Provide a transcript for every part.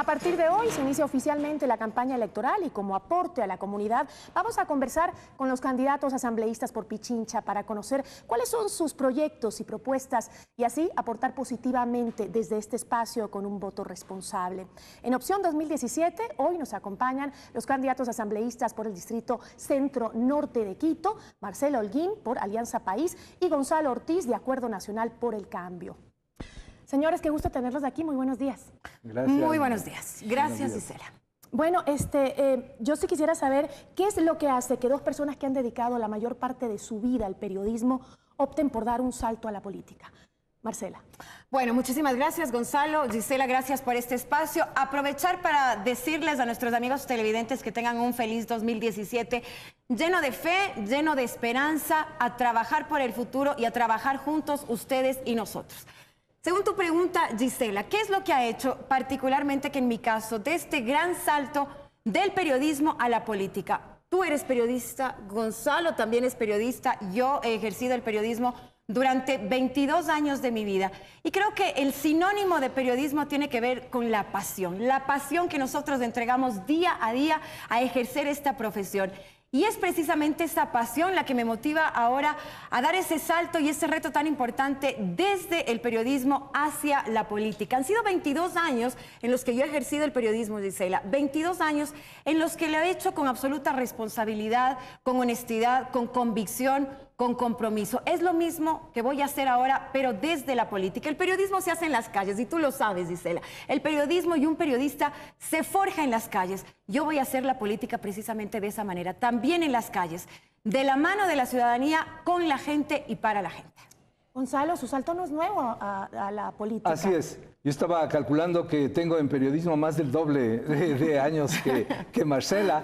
partir de hoy se inicia oficialmente la campaña electoral y como aporte a la comunidad vamos a conversar con los candidatos asambleístas por Pichincha para conocer cuáles son sus proyectos y propuestas y así aportar positivamente desde este espacio con un voto responsable. En Opción 2017 hoy nos acompañan los candidatos asambleístas por el distrito Centro Norte de Quito, Marcela Holguín por Alianza País y Gonzalo Ortiz de Acuerdo Nacional por el Cambio. Señores, qué gusto tenerlos aquí. Muy buenos días. Gracias. Muy buenos días. Gracias, Gisela. Bueno, yo sí quisiera saber qué es lo que hace que dos personas que han dedicado la mayor parte de su vida al periodismo opten por dar un salto a la política. Marcela. Bueno, muchísimas gracias, Gonzalo. Gisela, gracias por este espacio. Aprovechar para decirles a nuestros amigos televidentes que tengan un feliz 2017 lleno de fe, lleno de esperanza, a trabajar por el futuro y a trabajar juntos ustedes y nosotros. Según tu pregunta, Gisela, ¿qué es lo que ha hecho particularmente que en mi caso de este gran salto del periodismo a la política? Tú eres periodista, Gonzalo también es periodista, yo he ejercido el periodismo durante 22 años de mi vida y creo que el sinónimo de periodismo tiene que ver con la pasión que nosotros entregamos día a día a ejercer esta profesión. Y es precisamente esa pasión la que me motiva ahora a dar ese salto y ese reto tan importante desde el periodismo hacia la política. Han sido 22 años en los que yo he ejercido el periodismo, Gisela. 22 años en los que lo he hecho con absoluta responsabilidad, con honestidad, con convicción, con compromiso. Es lo mismo que voy a hacer ahora, pero desde la política. El periodismo se hace en las calles y tú lo sabes, Gisela. El periodismo y un periodista se forja en las calles. Yo voy a hacer la política precisamente de esa manera, también en las calles, de la mano de la ciudadanía, con la gente y para la gente. Gonzalo, su salto no es nuevo a la política. Así es. Yo estaba calculando que tengo en periodismo más del doble de años que Marcela.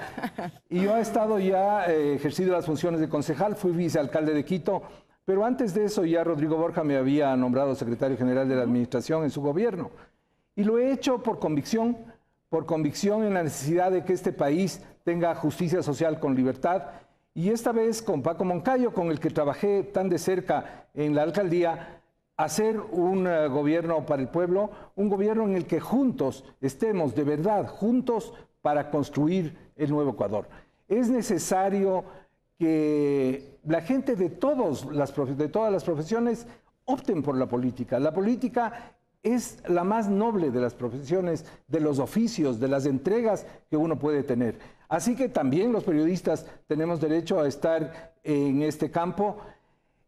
Y yo he estado ya ejercido las funciones de concejal, fui vicealcalde de Quito, pero antes de eso ya Rodrigo Borja me había nombrado secretario general de la administración en su gobierno. Y lo he hecho por convicción en la necesidad de que este país tenga justicia social con libertad. Y esta vez con Paco Moncayo, con el que trabajé tan de cerca en la alcaldía, hacer un gobierno para el pueblo, un gobierno en el que juntos estemos de verdad, juntos para construir el nuevo Ecuador. Es necesario que la gente de todas las profesiones opten por la política. La política es la más noble de las profesiones, de los oficios, de las entregas que uno puede tener. Así que también los periodistas tenemos derecho a estar en este campo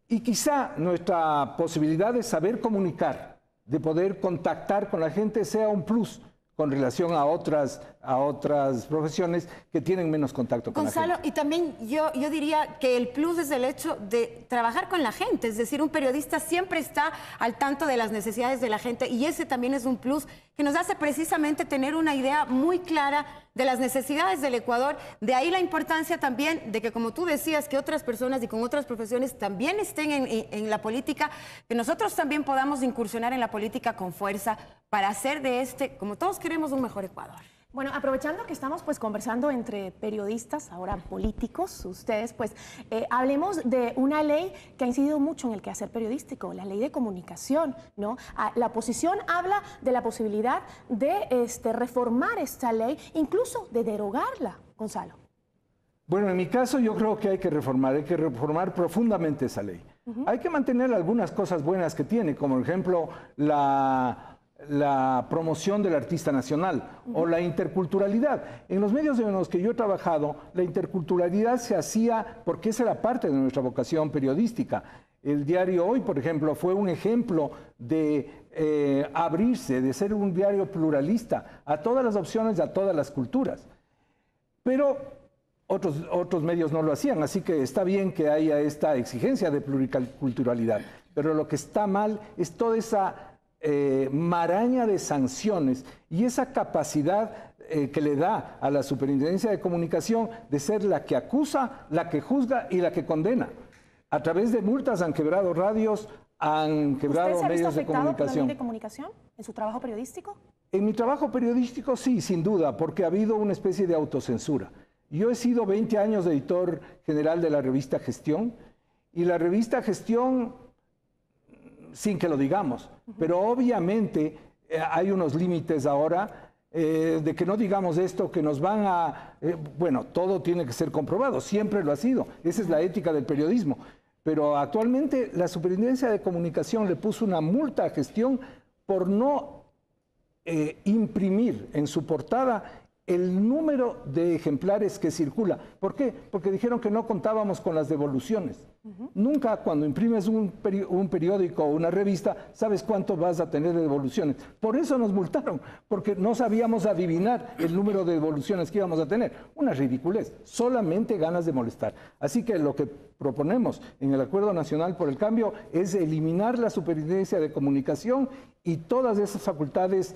y quizá nuestra posibilidad de saber comunicar, de poder contactar con la gente sea un plus con relación a otras profesiones que tienen menos contacto con Gonzalo, la gente. y también yo diría que el plus es el hecho de trabajar con la gente, es decir, un periodista siempre está al tanto de las necesidades de la gente y ese también es un plus que nos hace precisamente tener una idea muy clara de las necesidades del Ecuador. De ahí la importancia también de que, como tú decías, que otras personas y con otras profesiones también estén en la política, que nosotros también podamos incursionar en la política con fuerza para hacer de este, como todos queremos, un mejor Ecuador. Bueno, aprovechando que estamos conversando entre periodistas, ahora políticos, ustedes hablemos de una ley que ha incidido mucho en el quehacer periodístico, la ley de comunicación, ¿no? La oposición habla de la posibilidad de reformar esta ley, incluso de derogarla, Gonzalo. Bueno, en mi caso yo creo que hay que reformar profundamente esa ley. Hay que mantener algunas cosas buenas que tiene, como por ejemplo la promoción del artista nacional o la interculturalidad. En los medios en los que yo he trabajado, la interculturalidad se hacía porque esa era parte de nuestra vocación periodística. El diario Hoy, por ejemplo, fue un ejemplo de abrirse, de ser un diario pluralista a todas las opciones, a todas las culturas. Pero otros medios no lo hacían, así que está bien que haya esta exigencia de pluriculturalidad. Pero lo que está mal es toda esa maraña de sanciones y esa capacidad que le da a la Superintendencia de Comunicación de ser la que acusa, la que juzga y la que condena. A través de multas han quebrado radios, han quebrado medios de comunicación. ¿Usted se ha visto afectado por la ley de comunicación en su trabajo periodístico? En mi trabajo periodístico sí, sin duda, porque ha habido una especie de autocensura. Yo he sido 20 años de editor general de la revista Gestión y la revista Gestión, sin que lo digamos, pero obviamente hay unos límites ahora de que no digamos esto, que nos van a... bueno, todo tiene que ser comprobado, siempre lo ha sido. Esa es la ética del periodismo. Pero actualmente la Superintendencia de Comunicación le puso una multa a Gestión por no imprimir en su portada el número de ejemplares que circula. ¿Por qué? Porque dijeron que no contábamos con las devoluciones. Nunca cuando imprimes un periódico o una revista sabes cuánto vas a tener de devoluciones. Por eso nos multaron, porque no sabíamos adivinar el número de devoluciones que íbamos a tener. Una ridiculez, solamente ganas de molestar. Así que lo que proponemos en el Acuerdo Nacional por el Cambio es eliminar la Superintendencia de Comunicación y todas esas facultades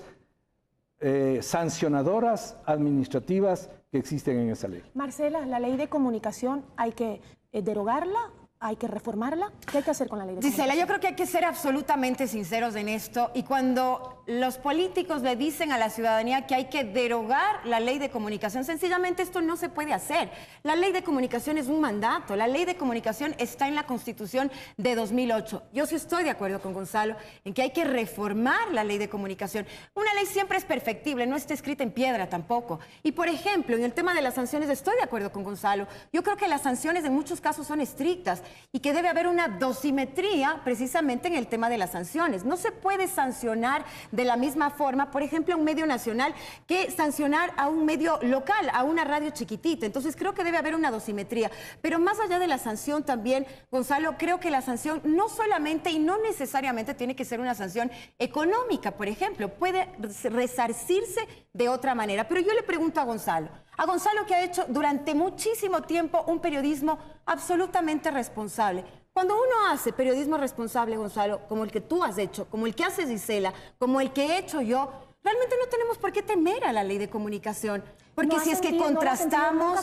sancionadoras administrativas que existen en esa ley. Marcela, la ley de comunicación, ¿hay que derogarla? ¿Hay que reformarla? ¿Qué hay que hacer con la ley de comunicación? Gisela, yo creo que hay que ser absolutamente sinceros en esto, y cuando los políticos le dicen a la ciudadanía que hay que derogar la ley de comunicación, sencillamente esto no se puede hacer. La ley de comunicación es un mandato, la ley de comunicación está en la Constitución de 2008. Yo sí estoy de acuerdo con Gonzalo en que hay que reformar la ley de comunicación. Una ley siempre es perfectible, no está escrita en piedra tampoco. Y por ejemplo, en el tema de las sanciones estoy de acuerdo con Gonzalo. Yo creo que las sanciones en muchos casos son estrictas y que debe haber una dosimetría precisamente en el tema de las sanciones. No se puede sancionar de la misma forma, por ejemplo, a un medio nacional que sancionar a un medio local, a una radio chiquitita. Entonces creo que debe haber una dosimetría. Pero más allá de la sanción también, Gonzalo, creo que la sanción no solamente y no necesariamente tiene que ser una sanción económica, por ejemplo, puede resarcirse de otra manera. Pero yo le pregunto a Gonzalo que ha hecho durante muchísimo tiempo un periodismo absolutamente responsable. Cuando uno hace periodismo responsable, Gonzalo, como el que tú has hecho, como el que hace Gisela, como el que he hecho yo, realmente no tenemos por qué temer a la ley de comunicación. Porque si es que contrastamos,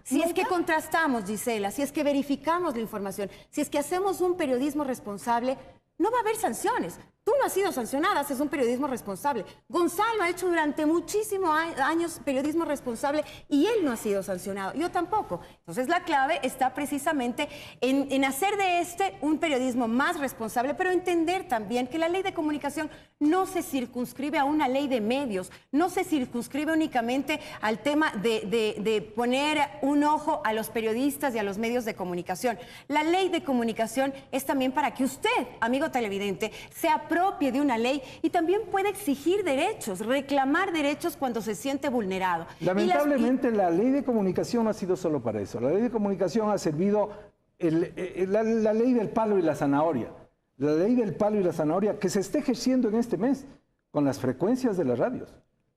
si es que contrastamos, Gisela, si es que verificamos la información, si es que hacemos un periodismo responsable, no va a haber sanciones. Tú no has sido sancionada, haces un periodismo responsable. Gonzalo ha hecho durante muchísimos años periodismo responsable y él no ha sido sancionado. Yo tampoco. Entonces la clave está precisamente en hacer de este un periodismo más responsable, pero entender también que la ley de comunicación no se circunscribe a una ley de medios, no se circunscribe únicamente al tema de poner un ojo a los periodistas y a los medios de comunicación. La ley de comunicación es también para que usted, amigo televidente, se apropie de una ley y también puede exigir derechos, reclamar derechos cuando se siente vulnerado. Lamentablemente la ley de comunicación no ha sido solo para eso. La ley de comunicación ha servido la ley del palo y la zanahoria. La ley del palo y la zanahoria que se está ejerciendo en este mes con las frecuencias de las radios.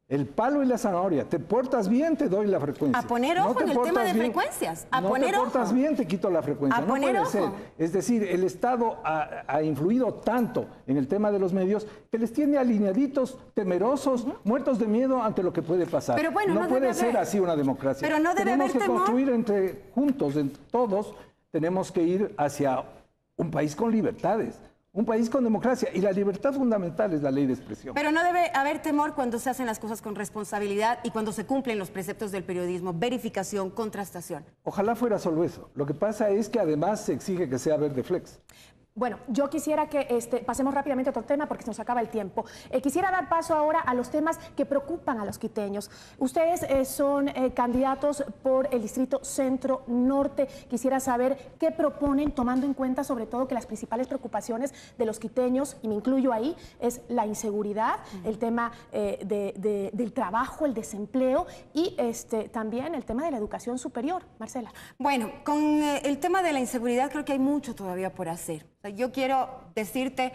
El palo y la zanahoria. Te portas bien, te doy la frecuencia. A poner ojo en el tema de frecuencias. A poner ojo. No te portas bien, te quito la frecuencia. A poner ojo. No puede ser. Es decir, el Estado ha influido tanto en el tema de los medios que les tiene alineaditos, temerosos, muertos de miedo ante lo que puede pasar. Pero bueno, no puede ser así una democracia. Pero no debe haber temor. Tenemos que construir juntos, todos, tenemos que ir hacia un país con libertades. Un país con democracia, y la libertad fundamental es la ley de expresión. Pero no debe haber temor cuando se hacen las cosas con responsabilidad y cuando se cumplen los preceptos del periodismo, verificación, contrastación. Ojalá fuera solo eso. Lo que pasa es que además se exige que sea verde flex. Bueno, yo quisiera que pasemos rápidamente a otro tema porque se nos acaba el tiempo. Quisiera dar paso ahora a los temas que preocupan a los quiteños. Ustedes son candidatos por el distrito Centro-Norte. Quisiera saber qué proponen, tomando en cuenta sobre todo que las principales preocupaciones de los quiteños, y me incluyo ahí, es la inseguridad, el tema del trabajo, el desempleo y también el tema de la educación superior. Marcela. Bueno, con el tema de la inseguridad creo que hay mucho todavía por hacer. Yo quiero decirte,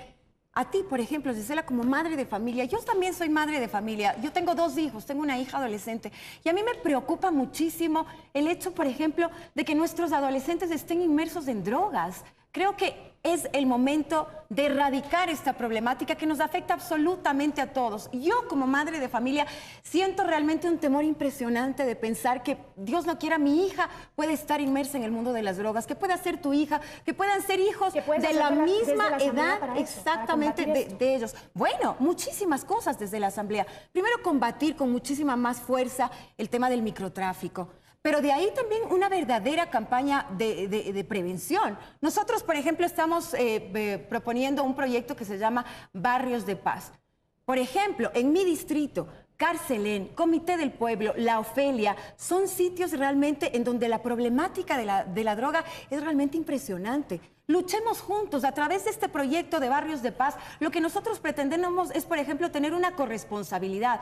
a ti, por ejemplo, Gisela, como madre de familia, yo también soy madre de familia, yo tengo 2 hijos, tengo una hija adolescente, y a mí me preocupa muchísimo el hecho, por ejemplo, de que nuestros adolescentes estén inmersos en drogas. Creo que es el momento de erradicar esta problemática que nos afecta absolutamente a todos. Yo, como madre de familia, siento realmente un temor impresionante de pensar que, Dios no quiera, mi hija puede estar inmersa en el mundo de las drogas, que pueda ser tu hija, que puedan ser hijos de la misma edad exactamente de ellos. Bueno, muchísimas cosas desde la Asamblea. Primero, combatir con muchísima más fuerza el tema del microtráfico. Pero de ahí también una verdadera campaña de prevención. Nosotros, por ejemplo, estamos proponiendo un proyecto que se llama Barrios de Paz. Por ejemplo, en mi distrito, Carcelén, Comité del Pueblo, La Ofelia, son sitios realmente en donde la problemática de la droga es realmente impresionante. Luchemos juntos a través de este proyecto de Barrios de Paz. Lo que nosotros pretendemos es, por ejemplo, tener una corresponsabilidad,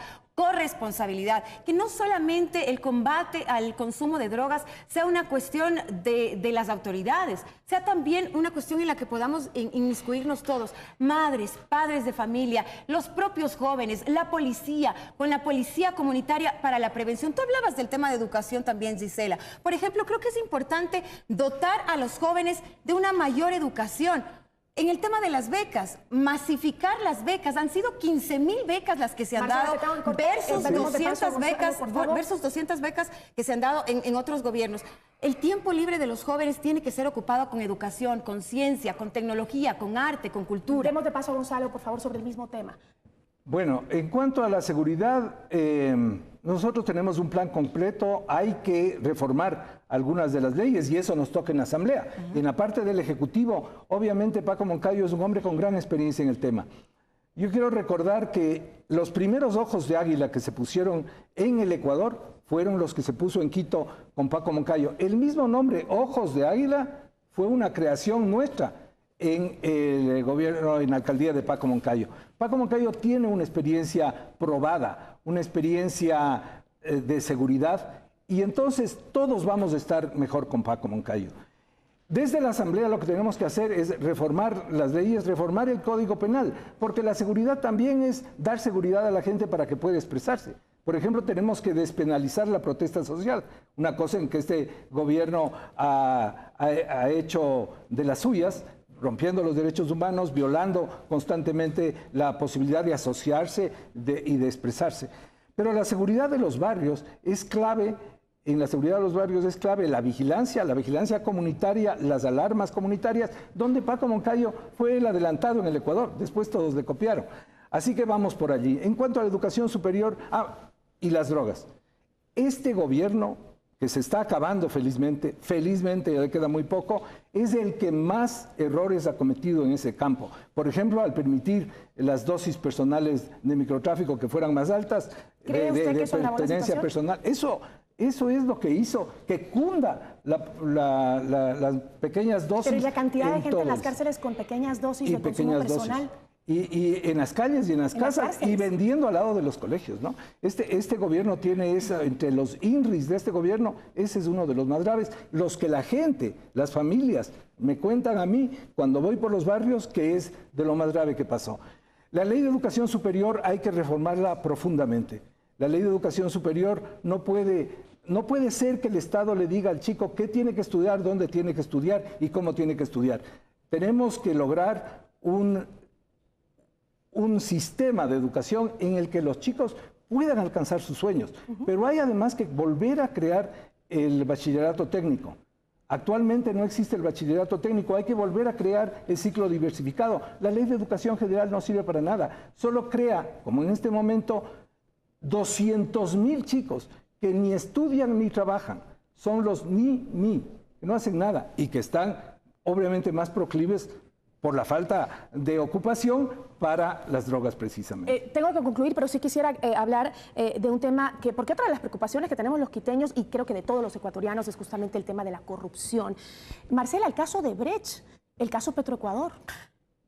que no solamente el combate al consumo de drogas sea una cuestión de las autoridades, sea también una cuestión en la que podamos inmiscuirnos todos, madres, padres de familia, los propios jóvenes, la policía, con la policía comunitaria para la prevención. Tú hablabas del tema de educación también, Gisela. Por ejemplo, creo que es importante dotar a los jóvenes de una mayor educación. En el tema de las becas, masificar las becas, han sido 15,000 becas las que se han dado versus 200 becas que se han dado en otros gobiernos. El tiempo libre de los jóvenes tiene que ser ocupado con educación, con ciencia, con tecnología, con arte, con cultura. Demos de paso a Gonzalo, por favor, sobre el mismo tema. Bueno, en cuanto a la seguridad, nosotros tenemos un plan completo, hay que reformar algunas de las leyes y eso nos toca en la Asamblea. Y en la parte del Ejecutivo, obviamente Paco Moncayo es un hombre con gran experiencia en el tema. Yo quiero recordar que los primeros ojos de águila que se pusieron en el Ecuador fueron los que se puso en Quito con Paco Moncayo. El mismo nombre, Ojos de Águila, fue una creación nuestra en el gobierno, en la alcaldía de Paco Moncayo. Paco Moncayo tiene una experiencia probada, una experiencia de seguridad, y entonces todos vamos a estar mejor con Paco Moncayo. Desde la Asamblea lo que tenemos que hacer es reformar las leyes, reformar el Código Penal, porque la seguridad también es dar seguridad a la gente para que pueda expresarse. Por ejemplo, tenemos que despenalizar la protesta social, una cosa en que este gobierno ha hecho de las suyas, rompiendo los derechos humanos, violando constantemente la posibilidad de asociarse y de expresarse. Pero la seguridad de los barrios es clave. En la seguridad de los barrios es clave la vigilancia comunitaria, las alarmas comunitarias, donde Paco Moncayo fue el adelantado en el Ecuador, después todos le copiaron. Así que vamos por allí. En cuanto a la educación superior y las drogas, este gobierno, que se está acabando felizmente, ya le queda muy poco, es el que más errores ha cometido en ese campo. Por ejemplo, al permitir las dosis personales de microtráfico que fueran más altas, de pertenencia personal. Eso es lo que hizo que cunda las pequeñas dosis. Pero y la cantidad de gente en las cárceles con pequeñas dosis de consumo personal. Y en las calles y en las casas y vendiendo al lado de los colegios, ¿no? Este gobierno tiene entre los INRIs de este gobierno, ese es uno de los más graves. Los que la gente, las familias, me cuentan a mí cuando voy por los barrios que es de lo más grave que pasó. La ley de educación superior hay que reformarla profundamente. La ley de educación superior no puede ser que el Estado le diga al chico qué tiene que estudiar, dónde tiene que estudiar y cómo tiene que estudiar. Tenemos que lograr un sistema de educación en el que los chicos puedan alcanzar sus sueños. Pero hay además que volver a crear el bachillerato técnico. Actualmente no existe el bachillerato técnico, hay que volver a crear el ciclo diversificado. La ley de educación general no sirve para nada, solo crea, como en este momento, 200,000 chicos que ni estudian ni trabajan. Son los ni, que no hacen nada y que están obviamente más proclives por la falta de ocupación para las drogas precisamente. Tengo que concluir, pero sí quisiera hablar de un tema porque otra de las preocupaciones que tenemos los quiteños y creo que de todos los ecuatorianos es justamente el tema de la corrupción. Marcela, el caso de Brecht, el caso Petroecuador.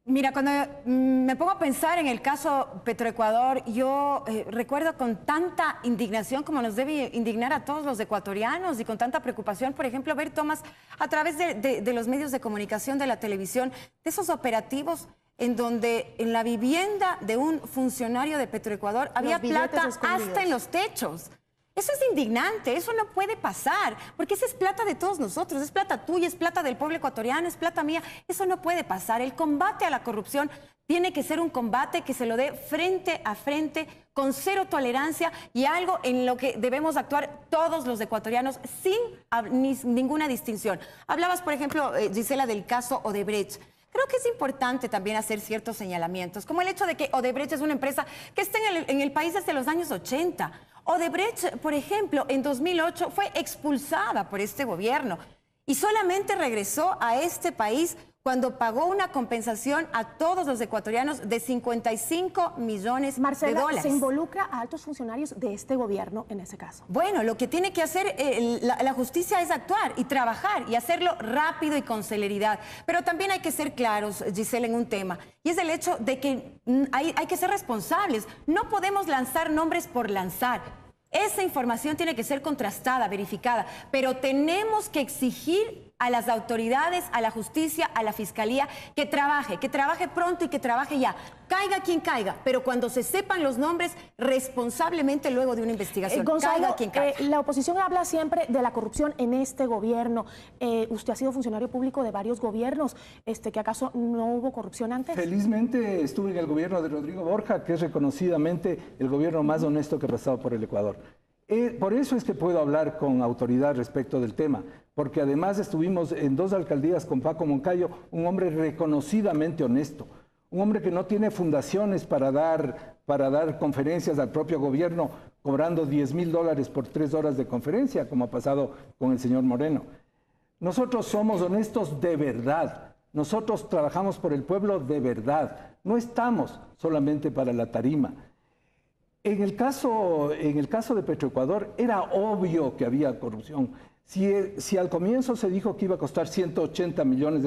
Mira, cuando me pongo a pensar en el caso Petroecuador, yo recuerdo con tanta indignación como nos debe indignar a todos los ecuatorianos y con tanta preocupación, por ejemplo, ver tomas a través de los medios de comunicación, de la televisión, de esos operativos en donde en la vivienda de un funcionario de Petroecuador había plata hasta en los techos. Eso es indignante, eso no puede pasar, porque esa es plata de todos nosotros, es plata tuya, es plata del pueblo ecuatoriano, es plata mía, eso no puede pasar. El combate a la corrupción tiene que ser un combate que se lo dé frente a frente, con cero tolerancia y algo en lo que debemos actuar todos los ecuatorianos sin ninguna distinción. Hablabas, por ejemplo, Gisela, del caso Odebrecht. Creo que es importante también hacer ciertos señalamientos, como el hecho de que Odebrecht es una empresa que está en el país desde los años 80. Odebrecht, por ejemplo, en 2008 fue expulsada por este gobierno y solamente regresó a este país cuando pagó una compensación a todos los ecuatorianos de 55 millones Marcela, de dólares. ¿se involucra a altos funcionarios de este gobierno en ese caso? Bueno, lo que tiene que hacer la justicia es actuar y trabajar y hacerlo rápido y con celeridad. Pero también hay que ser claros, Gisela, en un tema. Y es el hecho de que hay que ser responsables. No podemos lanzar nombres por lanzar. Esa información tiene que ser contrastada, verificada. Pero tenemos que exigir a las autoridades, a la justicia, a la fiscalía, que trabaje pronto y que trabaje ya. Caiga quien caiga, pero cuando se sepan los nombres, responsablemente luego de una investigación. Gonzalo, caiga quien caiga. La oposición habla siempre de la corrupción en este gobierno. Usted ha sido funcionario público de varios gobiernos. ¿Que acaso no hubo corrupción antes? Felizmente estuve en el gobierno de Rodrigo Borja, que es reconocidamente el gobierno más honesto que ha pasado por el Ecuador. Por eso es que puedo hablar con autoridad respecto del tema, porque además estuvimos en 2 alcaldías con Paco Moncayo, un hombre reconocidamente honesto, un hombre que no tiene fundaciones para dar conferencias al propio gobierno, cobrando $10,000 por 3 horas de conferencia, como ha pasado con el señor Moreno. Nosotros somos honestos de verdad, nosotros trabajamos por el pueblo de verdad, no estamos solamente para la tarima. En el caso de Petroecuador era obvio que había corrupción. Si al comienzo se dijo que iba a costar $180 millones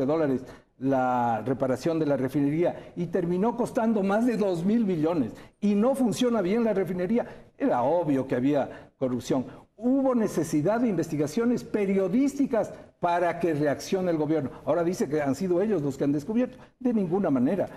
la reparación de la refinería y terminó costando más de 2.000 millones y no funciona bien la refinería, era obvio que había corrupción. Hubo necesidad de investigaciones periodísticas para que reaccione el gobierno. Ahora dice que han sido ellos los que han descubierto. De ninguna manera.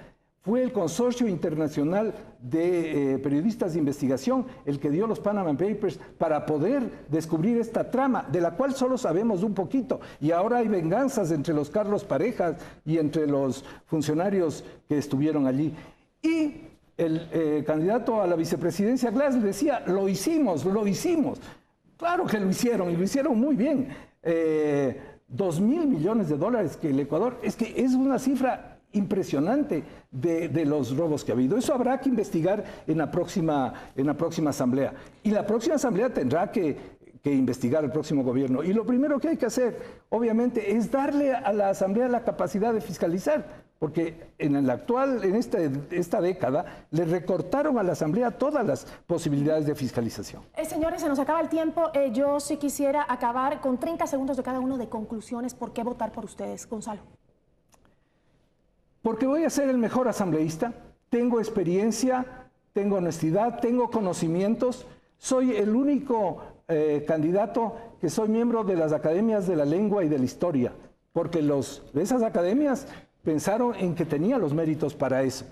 Fue el Consorcio Internacional de Periodistas de Investigación el que dio los Panama Papers para poder descubrir esta trama, de la cual solo sabemos un poquito. Y ahora hay venganzas entre los Carlos Parejas y entre los funcionarios que estuvieron allí. Y el candidato a la vicepresidencia, Glass, decía, lo hicimos, lo hicimos. Claro que lo hicieron, y lo hicieron muy bien. 2.000 millones de dólares que el Ecuador, es que es una cifra impresionante de los robos que ha habido. Eso habrá que investigar en la próxima asamblea. Y la próxima asamblea tendrá que investigar el próximo gobierno. Y lo primero que hay que hacer, obviamente, es darle a la asamblea la capacidad de fiscalizar. Porque en esta década, le recortaron a la asamblea todas las posibilidades de fiscalización. Señores, se nos acaba el tiempo. Yo sí quisiera acabar con 30 segundos de cada uno de conclusiones. ¿Por qué votar por ustedes, Gonzalo? Porque voy a ser el mejor asambleísta, tengo experiencia, tengo honestidad, tengo conocimientos, soy el único candidato que soy miembro de las academias de la lengua y de la historia, porque de esas academias pensaron en que tenía los méritos para eso.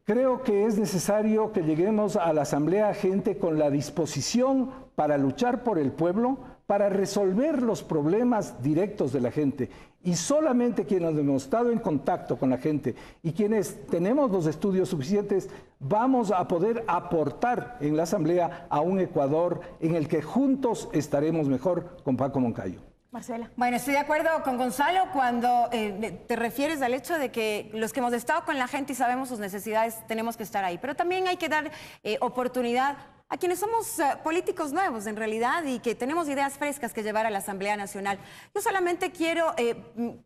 Creo que es necesario que lleguemos a la asamblea gente con la disposición para luchar por el pueblo, para resolver los problemas directos de la gente. Y solamente quienes hemos estado en contacto con la gente y quienes tenemos los estudios suficientes, vamos a poder aportar en la asamblea a un Ecuador en el que juntos estaremos mejor con Paco Moncayo. Marcela. Bueno, estoy de acuerdo con Gonzalo cuando te refieres al hecho de que los que hemos estado con la gente y sabemos sus necesidades tenemos que estar ahí. Pero también hay que dar oportunidad a quienes somos políticos nuevos en realidad y que tenemos ideas frescas que llevar a la Asamblea Nacional. Yo solamente quiero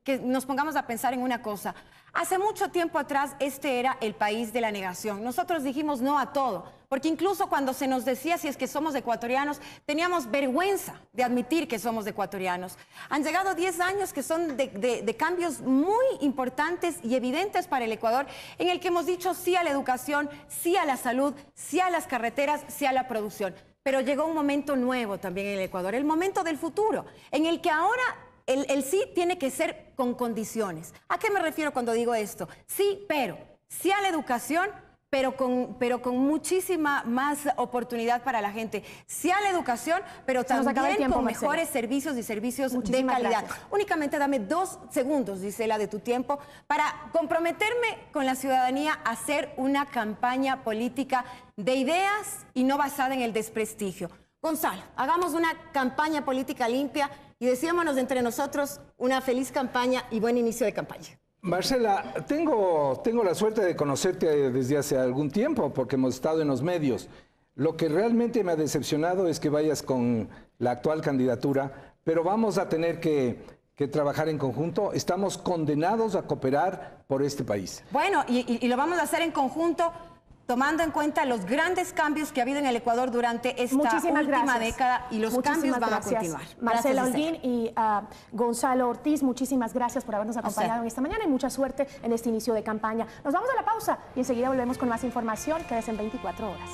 que nos pongamos a pensar en una cosa. Hace mucho tiempo atrás este era el país de la negación. Nosotros dijimos no a todo, porque incluso cuando se nos decía si es que somos ecuatorianos, teníamos vergüenza de admitir que somos ecuatorianos. Han llegado 10 años que son de cambios muy importantes y evidentes para el Ecuador, en el que hemos dicho sí a la educación, sí a la salud, sí a las carreteras, sí a la producción. Pero llegó un momento nuevo también en el Ecuador, el momento del futuro, en el que ahora el sí tiene que ser con condiciones. ¿A qué me refiero cuando digo esto? Sí, pero sí a la educación, pero con muchísima más oportunidad para la gente. Sí a la educación, pero también con mejores servicios y servicios de calidad. Gracias. Únicamente dame 2 segundos, Gisela, de tu tiempo para comprometerme con la ciudadanía a hacer una campaña política de ideas y no basada en el desprestigio. Gonzalo, hagamos una campaña política limpia y decímonos entre nosotros una feliz campaña y buen inicio de campaña. Marcela, tengo la suerte de conocerte desde hace algún tiempo porque hemos estado en los medios. Lo que realmente me ha decepcionado es que vayas con la actual candidatura, pero vamos a tener que que trabajar en conjunto. Estamos condenados a cooperar por este país. Bueno, y lo vamos a hacer en conjunto, tomando en cuenta los grandes cambios que ha habido en el Ecuador durante esta última década, y los cambios van a continuar. Marcela Holguín y Gonzalo Ortiz, muchísimas gracias por habernos acompañado en esta mañana y mucha suerte en este inicio de campaña. Nos vamos a la pausa y enseguida volvemos con más información. Quédese en 24 horas.